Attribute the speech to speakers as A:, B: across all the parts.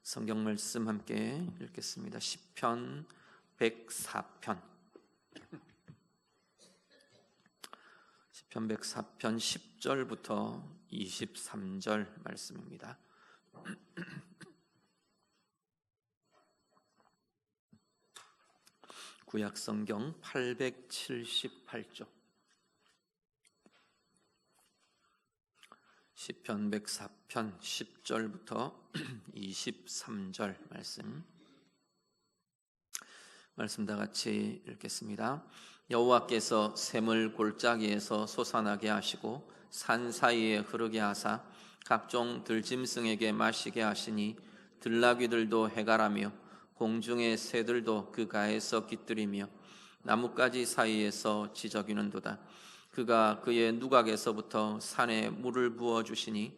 A: 성경 말씀 함께 읽겠습니다. 시편 104편. 시편 104편 10절부터 23절 말씀입니다. 구약 성경 878쪽. 시편 104편 10절부터 23절 말씀 다 같이 읽겠습니다. 여호와께서 샘을 골짜기에서 솟아나게 하시고 산 사이에 흐르게 하사 각종 들짐승에게 마시게 하시니 들나귀들도 해가라며 공중의 새들도 그 가에서 깃들이며 나뭇가지 사이에서 지저귀는도다. 그가 그의 누각에서부터 산에 물을 부어주시니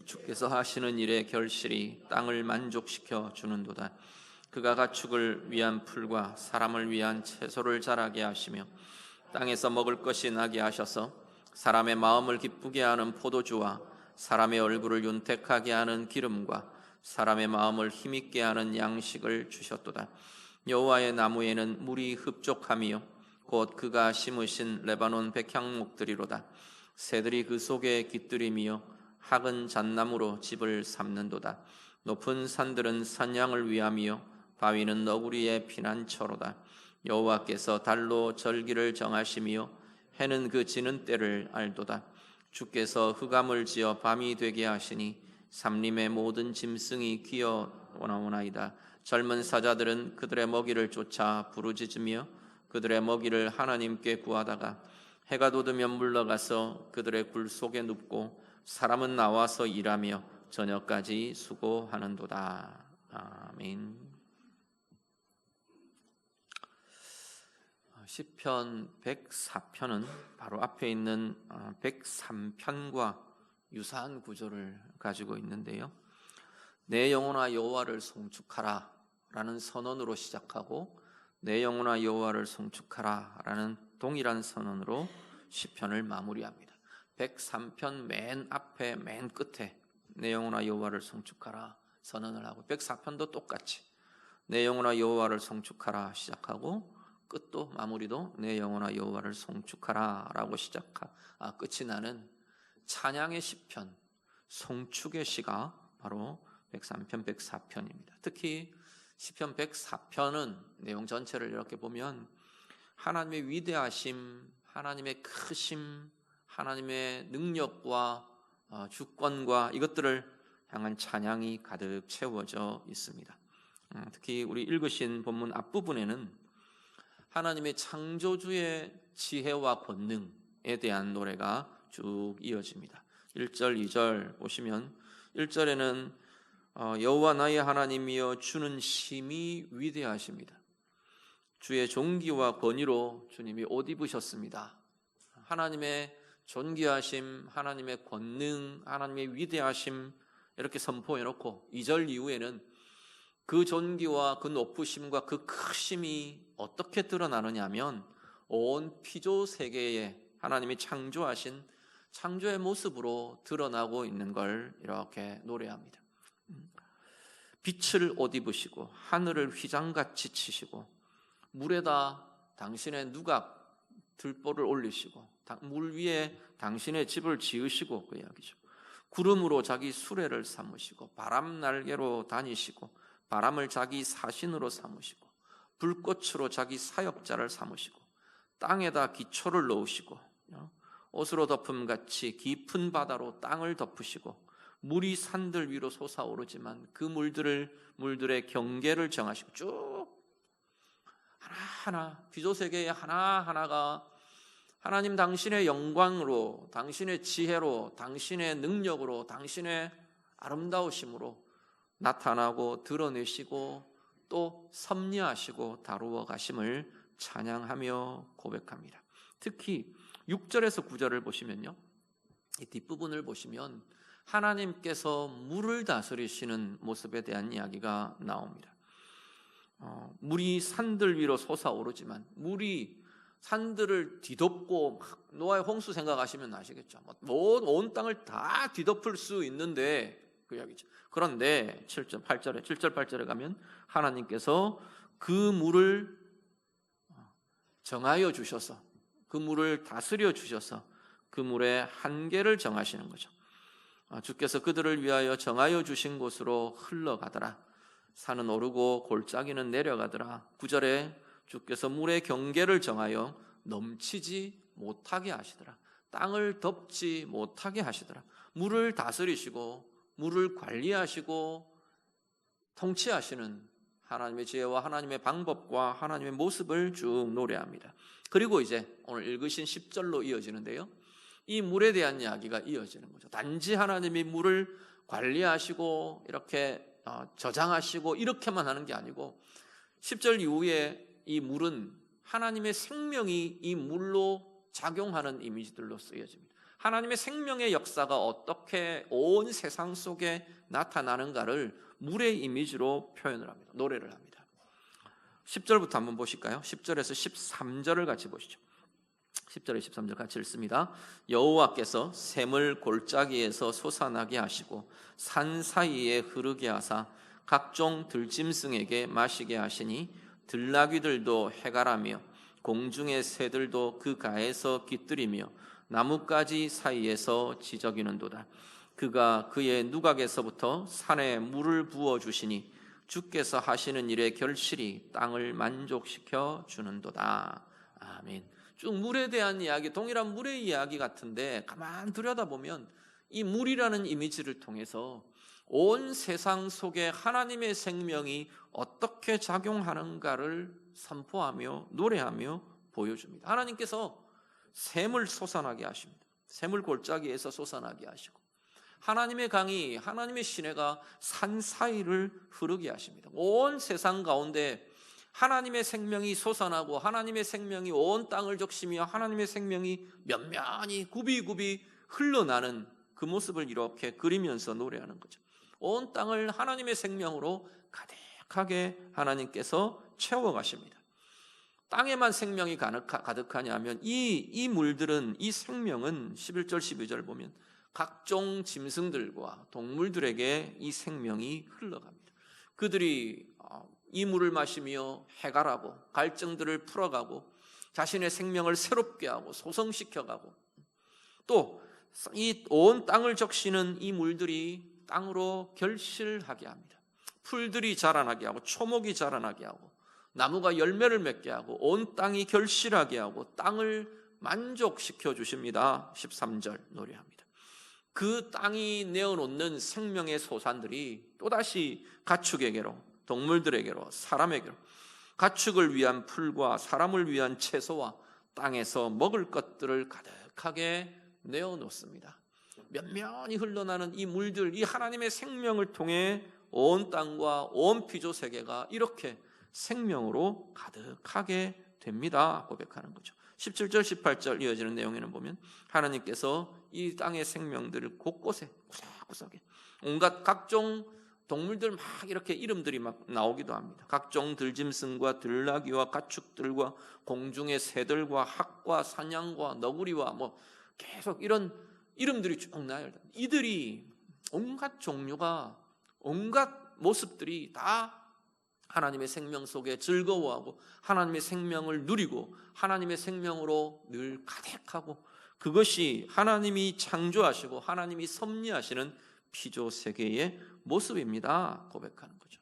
A: 주께서 하시는 일의 결실이 땅을 만족시켜 주는도다. 그가 가축을 위한 풀과 사람을 위한 채소를 자라게 하시며 땅에서 먹을 것이 나게 하셔서 사람의 마음을 기쁘게 하는 포도주와 사람의 얼굴을 윤택하게 하는 기름과 사람의 마음을 힘있게 하는 양식을 주셨도다. 여호와의 나무에는 물이 흡족하며 곧 그가 심으신 레바논 백향목들이로다. 새들이 그 속에 깃들이며 학은 잣나무로 집을 삼는도다. 높은 산들은 사냥을 위하며 바위는 너구리의 피난처로다. 여호와께서 달로 절기를 정하시며 해는 그 지는 때를 알도다. 주께서 흑암을 지어 밤이 되게 하시니 삼림의 모든 짐승이 기어 나오나이다. 젊은 사자들은 그들의 먹이를 쫓아 부르짖으며 그들의 먹이를 하나님께 구하다가 해가 돋으면 물러가서 그들의 굴 속에 눕고 사람은 나와서 일하며 저녁까지 수고하는도다. 아멘. 시편 104편은 바로 앞에 있는 103편과 유사한 구조를 가지고 있는데요. 내 영혼아 여호와를 송축하라 라는 선언으로 시작하고 내 영혼아 여호와를 송축하라 라는 동일한 선언으로 시편을 마무리합니다. 103편 맨 앞에 맨 끝에 내 영혼아 여호와를 송축하라 선언을 하고 104편도 똑같이 내 영혼아 여호와를 송축하라 시작하고 끝도 마무리도 내 영혼아 여호와를 송축하라 라고 끝이 나는 찬양의 시편, 송축의 시가 바로 103편, 104편입니다. 특히 시편 104편은 내용 전체를 이렇게 보면 하나님의 위대하심, 하나님의 크심, 하나님의 능력과 주권과 이것들을 향한 찬양이 가득 채워져 있습니다. 특히 우리 읽으신 본문 앞부분에는 하나님의 창조주의 지혜와 권능에 대한 노래가 쭉 이어집니다. 1절, 2절 보시면 1절에는 여호와 나의 하나님이여 주는 심히 위대하십니다. 주의 존귀와 권위로 주님이 옷 입으셨습니다. 하나님의 존귀하심, 하나님의 권능, 하나님의 위대하심 이렇게 선포해놓고 2절 이후에는 그 존귀와 그 높으심과 그 크심이 어떻게 드러나느냐 하면 온 피조 세계에 하나님이 창조하신 창조의 모습으로 드러나고 있는 걸 이렇게 노래합니다. 빛을 옷 입으시고 하늘을 휘장같이 치시고 물에다 당신의 누각 들보를 올리시고 물 위에 당신의 집을 지으시고 그 이야기죠. 구름으로 자기 수레를 삼으시고 바람 날개로 다니시고 바람을 자기 사신으로 삼으시고 불꽃으로 자기 사역자를 삼으시고 땅에다 기초를 놓으시고 옷으로 덮음같이 깊은 바다로 땅을 덮으시고 물이 산들 위로 솟아오르지만 그 물들의 경계를 정하시고 쭉 하나하나 피조세계의 하나하나가 하나님 당신의 영광으로 당신의 지혜로 당신의 능력으로 당신의 아름다우심으로 나타나고 드러내시고 또 섭리하시고 다루어 가심을 찬양하며 고백합니다. 특히 6절에서 9절을 보시면요, 이 뒷부분을 보시면 하나님께서 물을 다스리시는 모습에 대한 이야기가 나옵니다. 물이 산들 위로 솟아오르지만 물이 산들을 뒤덮고 노아의 홍수 생각하시면 아시겠죠. 온 땅을 다 뒤덮을 수 있는데 그 이야기죠. 그런데 7절 8절에 가면 하나님께서 그 물을 정하여 주셔서, 그 물을 다스려 주셔서 그 물의 한계를 정하시는 거죠. 주께서 그들을 위하여 정하여 주신 곳으로 흘러가더라. 산은 오르고 골짜기는 내려가더라. 9절에 주께서 물의 경계를 정하여 넘치지 못하게 하시더라. 땅을 덮지 못하게 하시더라. 물을 다스리시고 물을 관리하시고 통치하시는 하나님의 지혜와 하나님의 방법과 하나님의 모습을 쭉 노래합니다. 그리고 이제 오늘 읽으신 10절로 이어지는데요, 이 물에 대한 이야기가 이어지는 거죠. 단지 하나님이 물을 관리하시고 이렇게 저장하시고 이렇게만 하는 게 아니고, 10절 이후에 이 물은 하나님의 생명이 이 물로 작용하는 이미지들로 쓰여집니다. 하나님의 생명의 역사가 어떻게 온 세상 속에 나타나는가를 물의 이미지로 표현을 합니다. 노래를 합니다. 10절부터 한번 보실까요? 10절에서 13절을 같이 보시죠. 10절에 13절 같이 읽습니다. 여호와께서 샘을 골짜기에서 솟아나게 하시고 산 사이에 흐르게 하사 각종 들짐승에게 마시게 하시니 들나귀들도 해갈하며 공중의 새들도 그 가에서 깃들이며 나뭇가지 사이에서 지저귀는도다. 그가 그의 누각에서부터 산에 물을 부어주시니 주께서 하시는 일의 결실이 땅을 만족시켜 주는도다. 아멘. 쭉 물에 대한 이야기, 동일한 물의 이야기 같은데 가만 들여다보면 이 물이라는 이미지를 통해서 온 세상 속에 하나님의 생명이 어떻게 작용하는가를 선포하며 노래하며 보여줍니다. 하나님께서 샘을 솟아나게 하십니다. 샘을 골짜기에서 솟아나게 하시고 하나님의 강이, 하나님의 시내가 산 사이를 흐르게 하십니다. 온 세상 가운데 하나님의 생명이 솟아나고 하나님의 생명이 온 땅을 적시며 하나님의 생명이 면면히 굽이굽이 흘러나는 그 모습을 이렇게 그리면서 노래하는 거죠. 온 땅을 하나님의 생명으로 가득하게 하나님께서 채워가십니다. 땅에만 생명이 가득하냐 하면 이 물들은, 이 생명은 11절 12절 보면 각종 짐승들과 동물들에게 이 생명이 흘러갑니다. 그들이 이 물을 마시며 해갈하고 갈증들을 풀어가고 자신의 생명을 새롭게 하고 소성시켜가고, 또 이 온 땅을 적시는 이 물들이 땅으로 결실하게 합니다. 풀들이 자라나게 하고 초목이 자라나게 하고 나무가 열매를 맺게 하고 온 땅이 결실하게 하고 땅을 만족시켜 주십니다. 13절 노래합니다. 그 땅이 내어놓는 생명의 소산들이 또다시 가축에게로, 동물들에게로, 사람에게로, 가축을 위한 풀과 사람을 위한 채소와 땅에서 먹을 것들을 가득하게 내어놓습니다. 면면히 흘러나는 이 물들, 이 하나님의 생명을 통해 온 땅과 온 피조 세계가 이렇게 생명으로 가득하게 됩니다. 고백하는 거죠. 17절 18절 이어지는 내용에는 보면 하나님께서 이 땅의 생명들을 곳곳에 구석구석에 온갖 각종 동물들 막 이렇게 이름들이 막 나오기도 합니다. 각종 들짐승과 들나귀와 가축들과 공중의 새들과 학과 사냥과 너구리와 뭐 계속 이런 이름들이 쭉 나요. 이들이 온갖 종류가, 온갖 모습들이 다 하나님의 생명 속에 즐거워하고 하나님의 생명을 누리고 하나님의 생명으로 늘 가득하고, 그것이 하나님이 창조하시고 하나님이 섭리하시는 피조 세계의 모습입니다. 고백하는 거죠.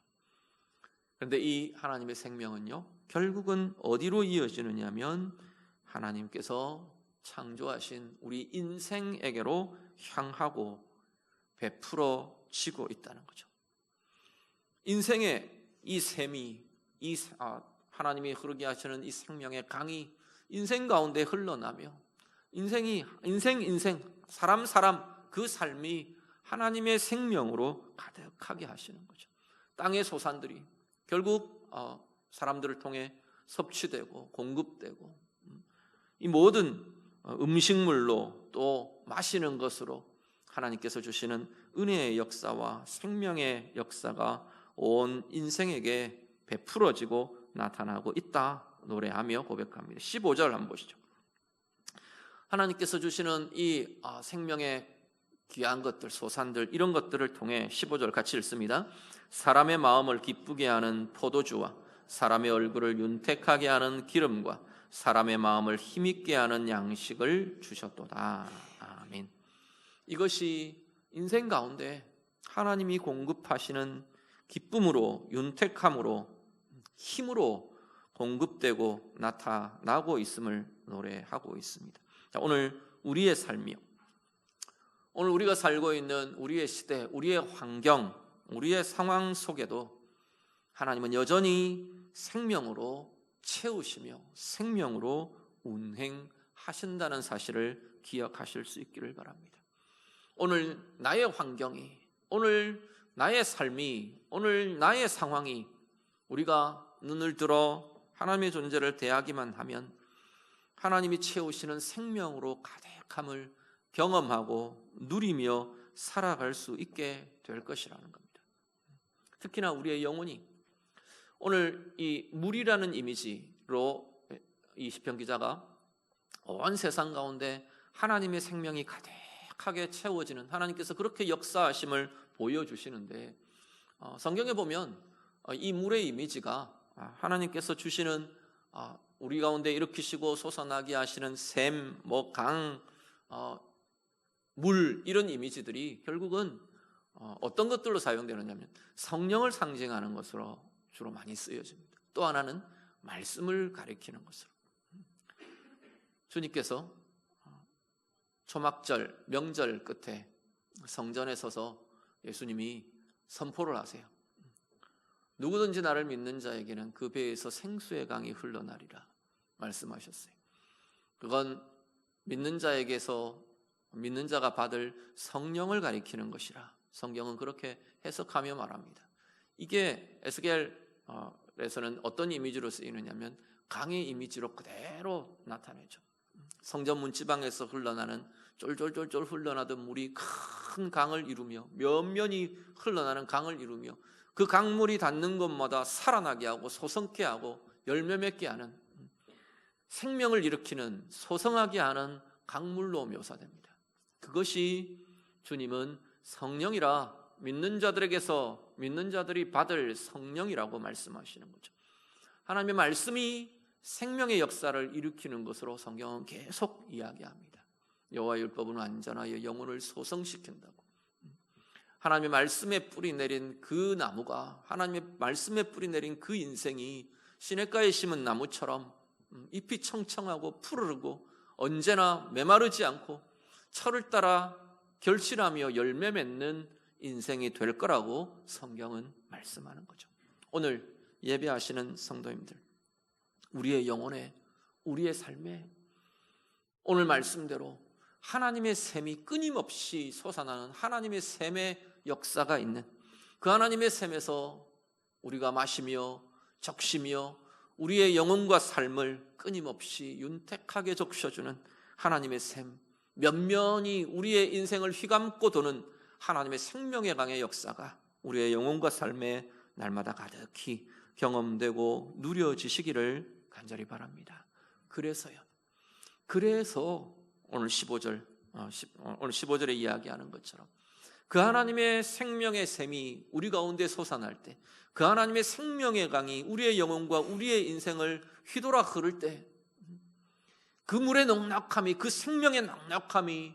A: 그런데 이 하나님의 생명은요, 결국은 어디로 이어지느냐 하면 하나님께서 창조하신 우리 인생에게로 향하고 베풀어지고 있다는 거죠. 인생의 이 샘이, 하나님이 흐르게 하시는 이 생명의 강이 인생 가운데 흘러나며 인생 사람 그 삶이 하나님의 생명으로 가득하게 하시는 거죠. 땅의 소산들이 결국 사람들을 통해 섭취되고 공급되고 이 모든 음식물로 또 마시는 것으로 하나님께서 주시는 은혜의 역사와 생명의 역사가 온 인생에게 베풀어지고 나타나고 있다 노래하며 고백합니다. 15절 한번 보시죠. 하나님께서 주시는 이 생명의 귀한 것들, 소산들 이런 것들을 통해 15절 같이 읽습니다. 사람의 마음을 기쁘게 하는 포도주와 사람의 얼굴을 윤택하게 하는 기름과 사람의 마음을 힘있게 하는 양식을 주셨도다. 아멘. 이것이 인생 가운데 하나님이 공급하시는 기쁨으로, 윤택함으로, 힘으로 공급되고 나타나고 있음을 노래하고 있습니다. 자, 오늘 우리의 삶이요, 오늘 우리가 살고 있는 우리의 시대, 우리의 환경, 우리의 상황 속에도 하나님은 여전히 생명으로 채우시며 생명으로 운행하신다는 사실을 기억하실 수 있기를 바랍니다. 오늘 나의 환경이, 오늘 나의 삶이, 오늘 나의 상황이 우리가 눈을 들어 하나님의 존재를 대하기만 하면 하나님이 채우시는 생명으로 가득함을 경험하고 누리며 살아갈 수 있게 될 것이라는 겁니다. 특히나 우리의 영혼이 오늘 이 물이라는 이미지로 이 시편 기자가 온 세상 가운데 하나님의 생명이 가득하게 채워지는, 하나님께서 그렇게 역사하심을 보여주시는데, 성경에 보면 이 물의 이미지가 하나님께서 주시는 우리 가운데 일으키시고 솟아나게 하시는 샘, 강, 물, 이런 이미지들이 결국은 어떤 것들로 사용되느냐면 성령을 상징하는 것으로 주로 많이 쓰여집니다. 또 하나는 말씀을 가리키는 것으로. 주님께서 초막절, 명절 끝에 성전에 서서 예수님이 선포를 하세요. 누구든지 나를 믿는 자에게는 그 배에서 생수의 강이 흘러나리라 말씀하셨어요. 그건 믿는 자에게서 믿는 자가 받을 성령을 가리키는 것이라 성경은 그렇게 해석하며 말합니다. 이게 에스겔에서는 어떤 이미지로 쓰이느냐면 강의 이미지로 그대로 나타내죠. 성전 문지방에서 흘러나는 쫄쫄쫄쫄 흘러나던 물이 큰 강을 이루며 면면이 흘러나는 강을 이루며 그 강물이 닿는 곳마다 살아나게 하고 소성케 하고 열매 맺게 하는, 생명을 일으키는, 소성하게 하는 강물로 묘사됩니다. 그것이 주님은 성령이라, 믿는 자들에게서 믿는 자들이 받을 성령이라고 말씀하시는 거죠. 하나님의 말씀이 생명의 역사를 일으키는 것으로 성경은 계속 이야기합니다. 여호와의 율법은 완전하여 영혼을 소성시킨다고. 하나님의 말씀에 뿌리 내린 그 나무가, 하나님의 말씀에 뿌리 내린 그 인생이 시냇가에 심은 나무처럼 잎이 청청하고 푸르르고 언제나 메마르지 않고 철을 따라 결실하며 열매 맺는 인생이 될 거라고 성경은 말씀하는 거죠. 오늘 예배하시는 성도님들, 우리의 영혼에, 우리의 삶에 오늘 말씀대로 하나님의 샘이 끊임없이 솟아나는 하나님의 샘의 역사가 있는, 그 하나님의 샘에서 우리가 마시며 적시며 우리의 영혼과 삶을 끊임없이 윤택하게 적셔주는 하나님의 샘, 면면이 우리의 인생을 휘감고 도는 하나님의 생명의 강의 역사가 우리의 영혼과 삶에 날마다 가득히 경험되고 누려지시기를 간절히 바랍니다. 그래서 오늘 15절에 이야기하는 것처럼 그 하나님의 생명의 샘이 우리 가운데 솟아날 때, 그 하나님의 생명의 강이 우리의 영혼과 우리의 인생을 휘돌아 흐를 때, 그 물의 넉넉함이, 그 생명의 넉넉함이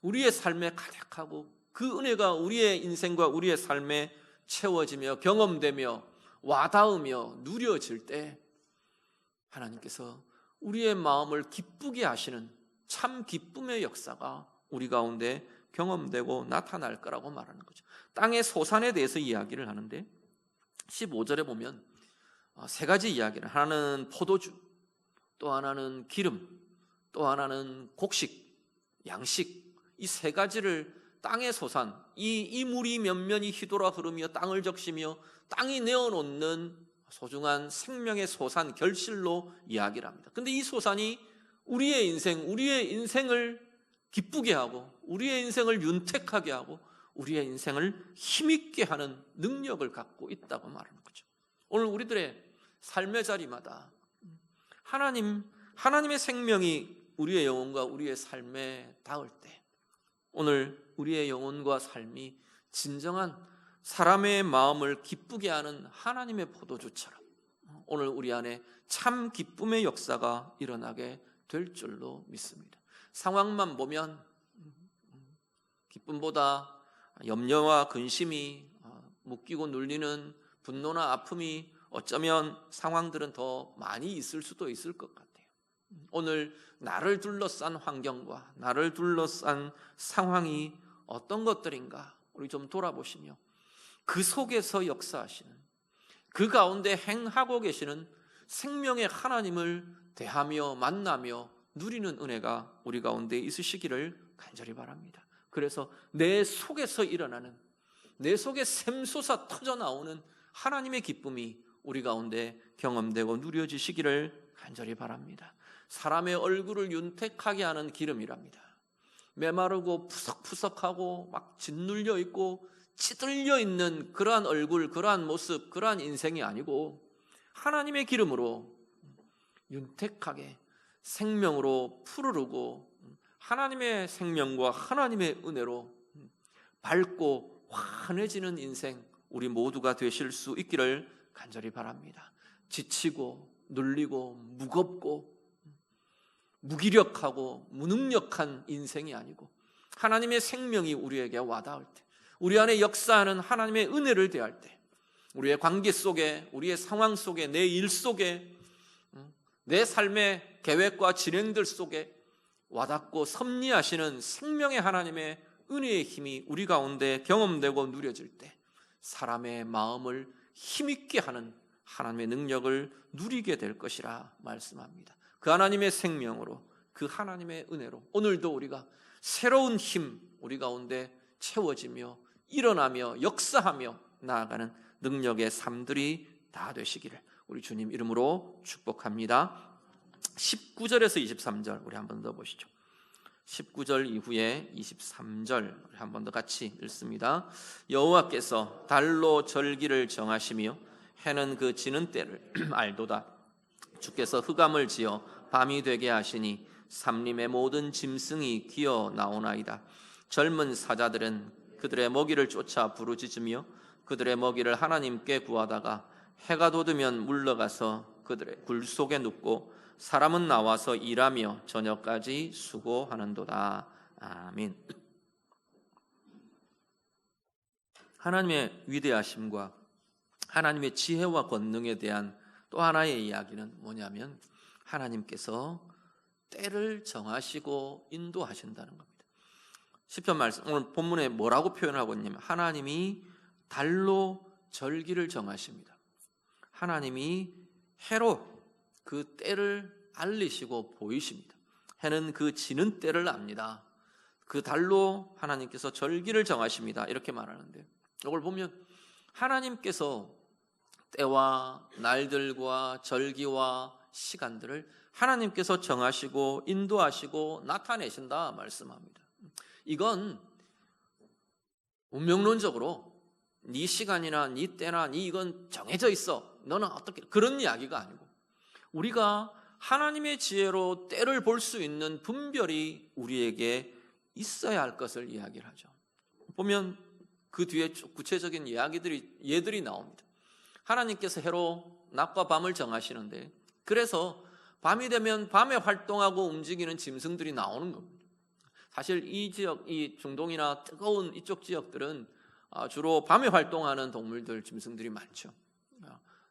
A: 우리의 삶에 가득하고 그 은혜가 우리의 인생과 우리의 삶에 채워지며 경험되며 와닿으며 누려질 때 하나님께서 우리의 마음을 기쁘게 하시는 참 기쁨의 역사가 우리 가운데 경험되고 나타날 거라고 말하는 거죠. 땅의 소산에 대해서 이야기를 하는데 15절에 보면 세 가지 이야기를, 하나는 포도주, 또 하나는 기름, 또 하나는 곡식, 양식, 이 세 가지를 땅의 소산, 이 물이 면면이 휘돌아 흐르며 땅을 적시며 땅이 내어놓는 소중한 생명의 소산, 결실로 이야기를 합니다. 그런데 이 소산이 우리의 인생을 기쁘게 하고 우리의 인생을 윤택하게 하고 우리의 인생을 힘있게 하는 능력을 갖고 있다고 말하는 거죠. 오늘 우리들의 삶의 자리마다 하나님의 생명이 우리의 영혼과 우리의 삶에 닿을 때 오늘 우리의 영혼과 삶이 진정한 사람의 마음을 기쁘게 하는 하나님의 포도주처럼 오늘 우리 안에 참 기쁨의 역사가 일어나게 될 줄로 믿습니다. 상황만 보면 기쁨보다 염려와 근심이 묶이고 눌리는 분노나 아픔이 어쩌면 상황들은 더 많이 있을 수도 있을 것 같아요. 오늘 나를 둘러싼 환경과 나를 둘러싼 상황이 어떤 것들인가 우리 좀 돌아보시며 그 속에서 역사하시는, 그 가운데 행하고 계시는 생명의 하나님을 대하며 만나며 누리는 은혜가 우리 가운데 있으시기를 간절히 바랍니다. 그래서 내 속에서 일어나는, 내 속에 샘솟아 터져나오는 하나님의 기쁨이 우리 가운데 경험되고 누려지시기를 간절히 바랍니다. 사람의 얼굴을 윤택하게 하는 기름이랍니다. 메마르고 푸석푸석하고 막 짓눌려 있고 찌들려 있는 그러한 얼굴, 그러한 모습, 그러한 인생이 아니고 하나님의 기름으로 윤택하게 생명으로 푸르르고 하나님의 생명과 하나님의 은혜로 밝고 환해지는 인생 우리 모두가 되실 수 있기를 간절히 바랍니다. 지치고 눌리고 무겁고 무기력하고 무능력한 인생이 아니고 하나님의 생명이 우리에게 와닿을 때, 우리 안에 역사하는 하나님의 은혜를 대할 때, 우리의 관계 속에, 우리의 상황 속에, 내 일 속에, 내 삶의 계획과 진행들 속에 와닿고 섭리하시는 생명의 하나님의 은혜의 힘이 우리 가운데 경험되고 누려질 때 사람의 마음을 힘있게 하는 하나님의 능력을 누리게 될 것이라 말씀합니다. 그 하나님의 생명으로, 그 하나님의 은혜로 오늘도 우리가 새로운 힘 우리 가운데 채워지며 일어나며 역사하며 나아가는 능력의 삶들이 다 되시기를 우리 주님 이름으로 축복합니다. 19절에서 23절 우리 한 번 더 보시죠. 19절 이후에 23절 우리 한 번 더 같이 읽습니다. 여호와께서 달로 절기를 정하시며 해는 그 지는 때를 알도다. 주께서 흑암을 지어 밤이 되게 하시니 삼림의 모든 짐승이 기어 나오나이다. 젊은 사자들은 그들의 먹이를 쫓아 부르짖으며 그들의 먹이를 하나님께 구하다가 해가 돋으면 물러가서 그들의 굴 속에 눕고 사람은 나와서 일하며 저녁까지 수고하는도다. 아멘. 하나님의 위대하심과 하나님의 지혜와 권능에 대한 또 하나의 이야기는 뭐냐면 하나님께서 때를 정하시고 인도하신다는 겁니다. 시편 말씀 오늘 본문에 뭐라고 표현하고 있냐면 하나님이 달로 절기를 정하십니다. 하나님이 해로 그 때를 알리시고 보이십니다. 해는 그 지는 때를 압니다. 그 달로 하나님께서 절기를 정하십니다. 이렇게 말하는데 이걸 보면 하나님께서 때와 날들과 절기와 시간들을 하나님께서 정하시고 인도하시고 나타내신다 말씀합니다. 이건 운명론적으로 네 시간이나 네 때나 네 이건 정해져 있어 너는 어떻게 그런 이야기가 아니고 우리가 하나님의 지혜로 때를 볼 수 있는 분별이 우리에게 있어야 할 것을 이야기를 하죠. 보면 그 뒤에 구체적인 예들이 나옵니다. 하나님께서 해로 낮과 밤을 정하시는데 그래서 밤이 되면 밤에 활동하고 움직이는 짐승들이 나오는 겁니다. 사실 이 지역, 이 중동이나 뜨거운 이쪽 지역들은 주로 밤에 활동하는 동물들, 짐승들이 많죠.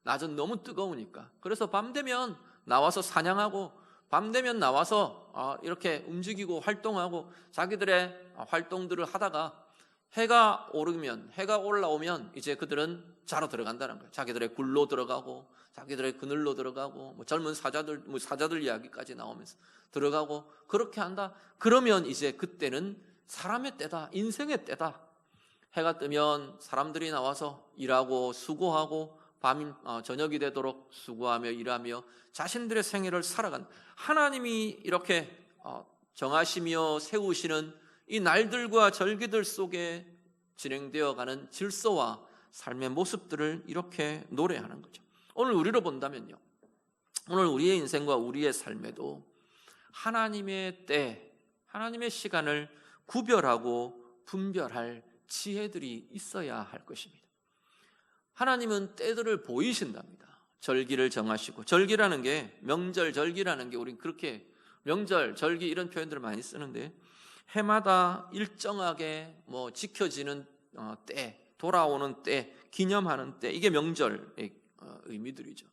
A: 낮은 너무 뜨거우니까. 그래서 밤 되면 나와서 사냥하고 밤 되면 나와서 이렇게 움직이고 활동하고 자기들의 활동들을 하다가 해가 오르면, 해가 올라오면 이제 그들은 자러 들어간다는 거예요. 자기들의 굴로 들어가고 자기들의 그늘로 들어가고 젊은 사자들 이야기까지 나오면서 들어가고 그렇게 한다. 그러면 이제 그때는 사람의 때다, 인생의 때다. 해가 뜨면 사람들이 나와서 일하고 수고하고 저녁이 되도록 수고하며 일하며 자신들의 생애를 살아간 하나님이 이렇게 정하시며 세우시는 이 날들과 절기들 속에 진행되어가는 질서와 삶의 모습들을 이렇게 노래하는 거죠. 오늘 우리로 본다면요, 오늘 우리의 인생과 우리의 삶에도 하나님의 때, 하나님의 시간을 구별하고 분별할 지혜들이 있어야 할 것입니다. 하나님은 때들을 보이신답니다. 절기를 정하시고, 절기라는 게, 명절, 절기라는 게 우린 그렇게 명절, 절기 이런 표현들을 많이 쓰는데, 해마다 일정하게 지켜지는 때, 돌아오는 때, 기념하는 때, 이게 명절의 의미들이죠.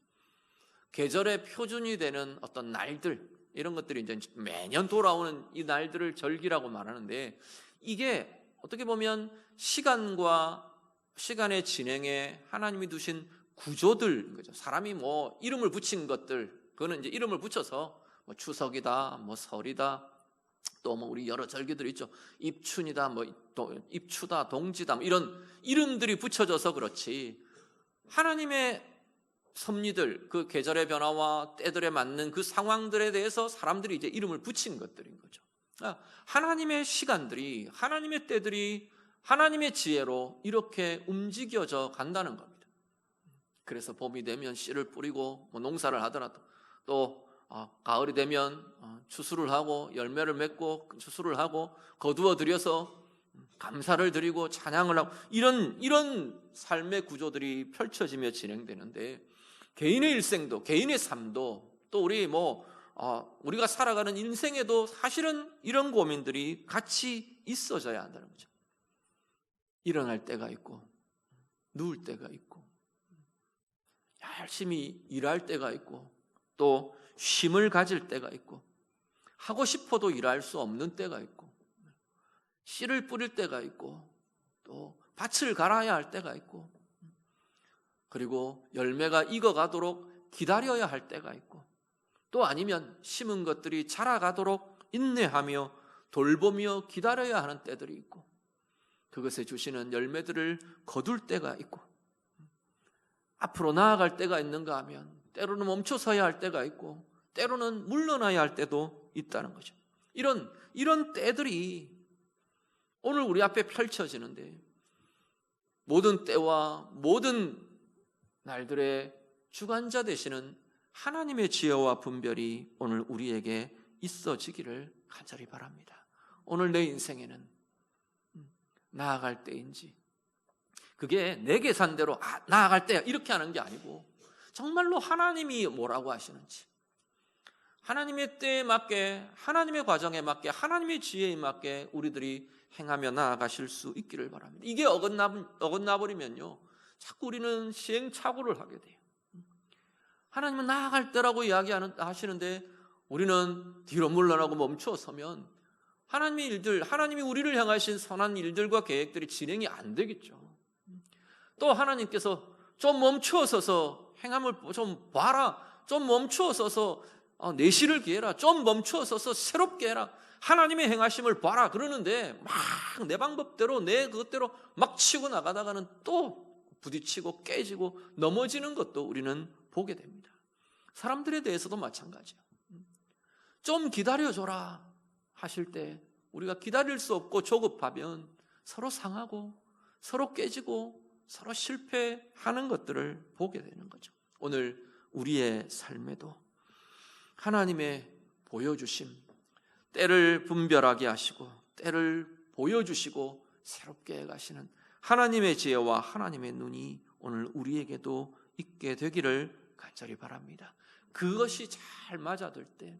A: 계절의 표준이 되는 어떤 날들, 이런 것들이 이제 매년 돌아오는 이 날들을 절기라고 말하는데, 이게 어떻게 보면 시간의 진행에 하나님이 두신 구조들인 거죠. 사람이 이름을 붙인 것들, 그거는 이제 이름을 붙여서 추석이다, 설이다, 또 우리 여러 절기들이 있죠. 입춘이다, 또 입추다, 동지다, 이런 이름들이 붙여져서 그렇지, 하나님의 섭리들, 그 계절의 변화와 때들에 맞는 그 상황들에 대해서 사람들이 이제 이름을 붙인 것들인 거죠. 하나님의 시간들이, 하나님의 때들이 하나님의 지혜로 이렇게 움직여져 간다는 겁니다. 그래서 봄이 되면 씨를 뿌리고 농사를 하더라도, 또 가을이 되면 추수를 하고 열매를 맺고 추수를 하고 거두어 들여서 감사를 드리고 찬양을 하고, 이런 삶의 구조들이 펼쳐지며 진행되는데, 개인의 일생도, 개인의 삶도, 또 우리가 살아가는 인생에도 사실은 이런 고민들이 같이 있어져야 한다는 거죠. 일어날 때가 있고, 누울 때가 있고, 열심히 일할 때가 있고, 또 쉼을 가질 때가 있고, 하고 싶어도 일할 수 없는 때가 있고, 씨를 뿌릴 때가 있고, 또 밭을 갈아야 할 때가 있고, 그리고 열매가 익어가도록 기다려야 할 때가 있고, 또 아니면 심은 것들이 자라가도록 인내하며 돌보며 기다려야 하는 때들이 있고, 그것에 주시는 열매들을 거둘 때가 있고, 앞으로 나아갈 때가 있는가 하면 때로는 멈춰서야 할 때가 있고, 때로는 물러나야 할 때도 있다는 거죠. 이런 때들이 오늘 우리 앞에 펼쳐지는데, 모든 때와 모든 날들의 주관자 되시는 하나님의 지혜와 분별이 오늘 우리에게 있어지기를 간절히 바랍니다. 오늘 내 인생에는 나아갈 때인지, 그게 내 계산대로 나아갈 때야 이렇게 하는 게 아니고, 정말로 하나님이 뭐라고 하시는지, 하나님의 때에 맞게, 하나님의 과정에 맞게, 하나님의 지혜에 맞게 우리들이 행하며 나아가실 수 있기를 바랍니다. 이게 어긋나버리면요, 자꾸 우리는 시행착오를 하게 돼요. 하나님은 나아갈 때라고 이야기하시는데 우리는 뒤로 물러나고 멈춰서면 하나님이 우리를 향하신 선한 일들과 계획들이 진행이 안 되겠죠. 또 하나님께서 좀 멈추어서서 행함을 좀 봐라, 좀 멈추어서서 내실을 기해라, 좀 멈추어서서 새롭게 해라, 하나님의 행하심을 봐라 그러는데, 막 내 방법대로 내 그것대로 막 치고 나가다가는 또 부딪히고 깨지고 넘어지는 것도 우리는 보게 됩니다. 사람들에 대해서도 마찬가지예요. 좀 기다려줘라 하실 때 우리가 기다릴 수 없고 조급하면 서로 상하고 서로 깨지고 서로 실패하는 것들을 보게 되는 거죠. 오늘 우리의 삶에도 하나님의 보여주심, 때를 분별하게 하시고 때를 보여주시고 새롭게 가시는 하나님의 지혜와 하나님의 눈이 오늘 우리에게도 있게 되기를 간절히 바랍니다. 그것이 잘 맞아들 때,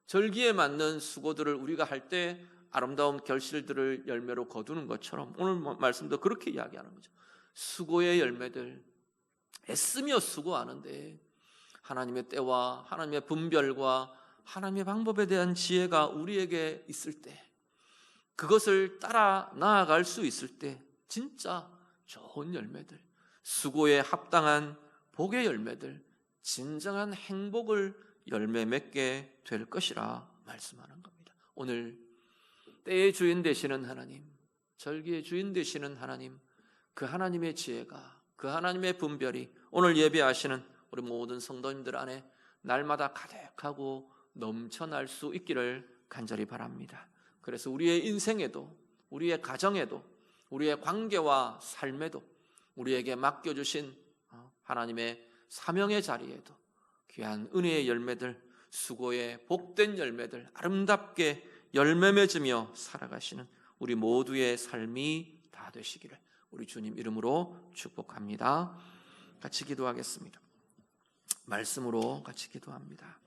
A: 절기에 맞는 수고들을 우리가 할 때 아름다운 결실들을 열매로 거두는 것처럼, 오늘 말씀도 그렇게 이야기하는 거죠. 수고의 열매들, 애쓰며 수고하는데 하나님의 때와 하나님의 분별과 하나님의 방법에 대한 지혜가 우리에게 있을 때, 그것을 따라 나아갈 수 있을 때 진짜 좋은 열매들, 수고에 합당한 복의 열매들, 진정한 행복을 열매 맺게 될 것이라 말씀하는 겁니다. 오늘 때의 주인 되시는 하나님, 절기의 주인 되시는 하나님, 그 하나님의 지혜가, 그 하나님의 분별이 오늘 예배하시는 우리 모든 성도님들 안에 날마다 가득하고 넘쳐날 수 있기를 간절히 바랍니다. 그래서 우리의 인생에도, 우리의 가정에도, 우리의 관계와 삶에도, 우리에게 맡겨주신 하나님의 사명의 자리에도 귀한 은혜의 열매들, 수고의 복된 열매들 아름답게 열매 맺으며 살아가시는 우리 모두의 삶이 다 되시기를 우리 주님 이름으로 축복합니다. 같이 기도하겠습니다. 말씀으로 같이 기도합니다.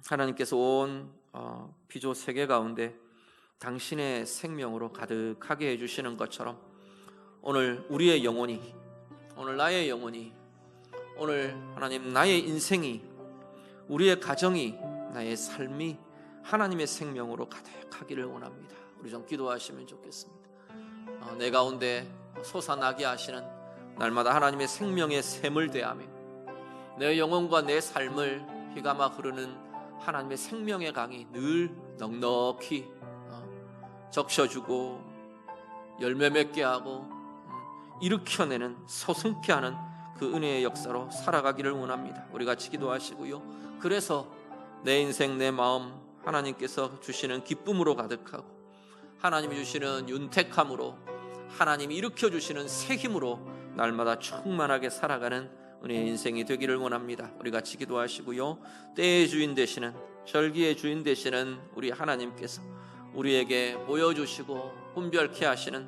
A: 하나님께서 온 피조 세계 가운데 당신의 생명으로 가득하게 해주시는 것처럼 오늘 우리의 영혼이, 오늘 나의 영혼이, 오늘 하나님 나의 인생이, 우리의 가정이, 나의 삶이 하나님의 생명으로 가득하기를 원합니다. 우리 좀 기도하시면 좋겠습니다. 내 가운데 솟아나게 하시는 날마다 하나님의 생명의 샘을 대하며 내 영혼과 내 삶을 휘감아 흐르는 하나님의 생명의 강이 늘 넉넉히 적셔주고 열매 맺게 하고 일으켜내는 서슴게 하는 그 은혜의 역사로 살아가기를 원합니다. 우리 같이 기도하시고요. 그래서 내 인생 내 마음 하나님께서 주시는 기쁨으로 가득하고 하나님이 주시는 윤택함으로 하나님이 일으켜 주시는 새 힘으로 날마다 충만하게 살아가는 은혜의 인생이 되기를 원합니다. 우리 같이 기도하시고요. 때의 주인 되시는, 절기의 주인 되시는 우리 하나님께서 우리에게 보여주시고 분별케 하시는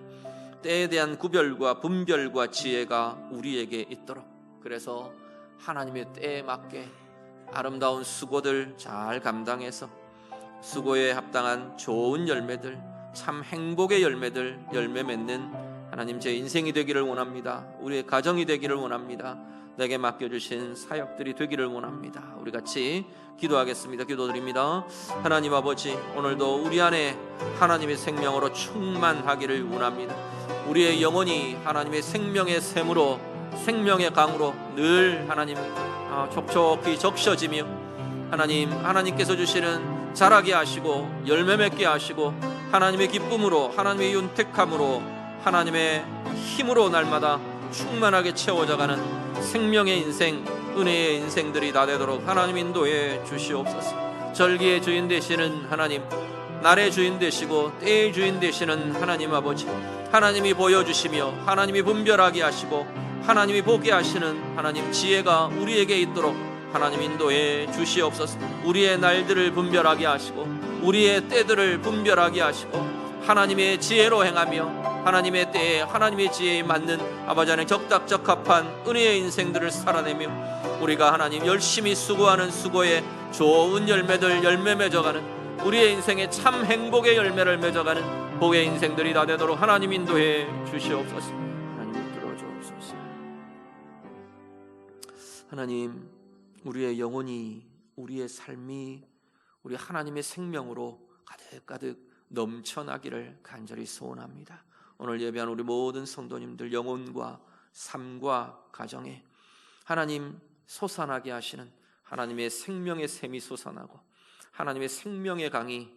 A: 때에 대한 구별과 분별과 지혜가 우리에게 있도록, 그래서 하나님의 때에 맞게 아름다운 수고들 잘 감당해서 수고에 합당한 좋은 열매들, 참 행복의 열매들 열매 맺는 하나님 제 인생이 되기를 원합니다. 우리의 가정이 되기를 원합니다. 내게 맡겨주신 사역들이 되기를 원합니다. 우리 같이 기도하겠습니다. 기도드립니다. 하나님 아버지, 오늘도 우리 안에 하나님의 생명으로 충만하기를 원합니다. 우리의 영혼이 하나님의 생명의 샘으로, 생명의 강으로 늘 하나님 촉촉히 적셔지며 하나님께서 주시는 자라게 하시고 열매 맺게 하시고 하나님의 기쁨으로, 하나님의 윤택함으로, 하나님의 힘으로 날마다 충만하게 채워져가는 생명의 인생, 은혜의 인생들이 다 되도록 하나님 인도해 주시옵소서. 절기의 주인 되시는 하나님, 날의 주인 되시고 때의 주인 되시는 하나님 아버지, 하나님이 보여주시며 하나님이 분별하게 하시고 하나님이 보게 하시는 하나님 지혜가 우리에게 있도록 하나님 인도해 주시옵소서. 우리의 날들을 분별하게 하시고 우리의 때들을 분별하게 하시고 하나님의 지혜로 행하며 하나님의 때에 하나님의 지혜에 맞는 아버지 하나님 적합한 은혜의 인생들을 살아내며 우리가 하나님 열심히 수고하는 수고에 좋은 열매들 열매 맺어가는 우리의 인생에 참 행복의 열매를 맺어가는 복의 인생들이 다 되도록 하나님 인도해 주시옵소서. 하나님 들어주옵소서. 하나님, 우리의 영혼이, 우리의 삶이 우리 하나님의 생명으로 가득가득 넘쳐나기를 간절히 소원합니다. 오늘 예배한 우리 모든 성도님들 영혼과 삶과 가정에 하나님 솟아나게 하시는 하나님의 생명의 샘이 솟아나고 하나님의 생명의 강이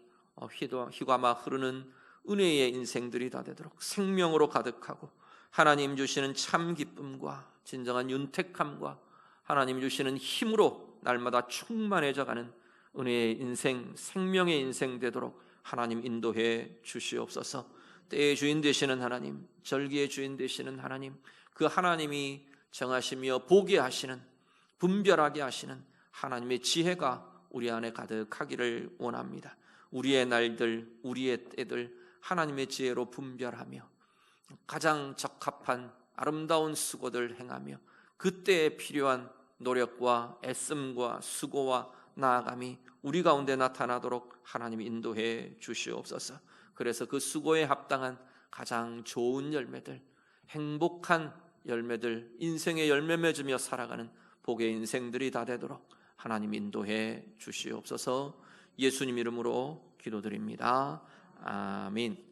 A: 휘감아 흐르는 은혜의 인생들이 다 되도록 생명으로 가득하고 하나님 주시는 참 기쁨과 진정한 윤택함과 하나님 주시는 힘으로 날마다 충만해져가는 은혜의 인생, 생명의 인생 되도록 하나님 인도해 주시옵소서. 때의 주인 되시는 하나님, 절기의 주인 되시는 하나님, 그 하나님이 정하시며 보게 하시는, 분별하게 하시는 하나님의 지혜가 우리 안에 가득하기를 원합니다. 우리의 날들, 우리의 때들 하나님의 지혜로 분별하며 가장 적합한 아름다운 수고들 행하며 그때에 필요한 노력과 애씀과 수고와 나아감이 우리 가운데 나타나도록 하나님이 인도해 주시옵소서. 그래서 그 수고에 합당한 가장 좋은 열매들, 행복한 열매들, 인생의 열매 맺으며 살아가는 복의 인생들이 다 되도록 하나님 인도해 주시옵소서. 예수님 이름으로 기도드립니다. 아멘.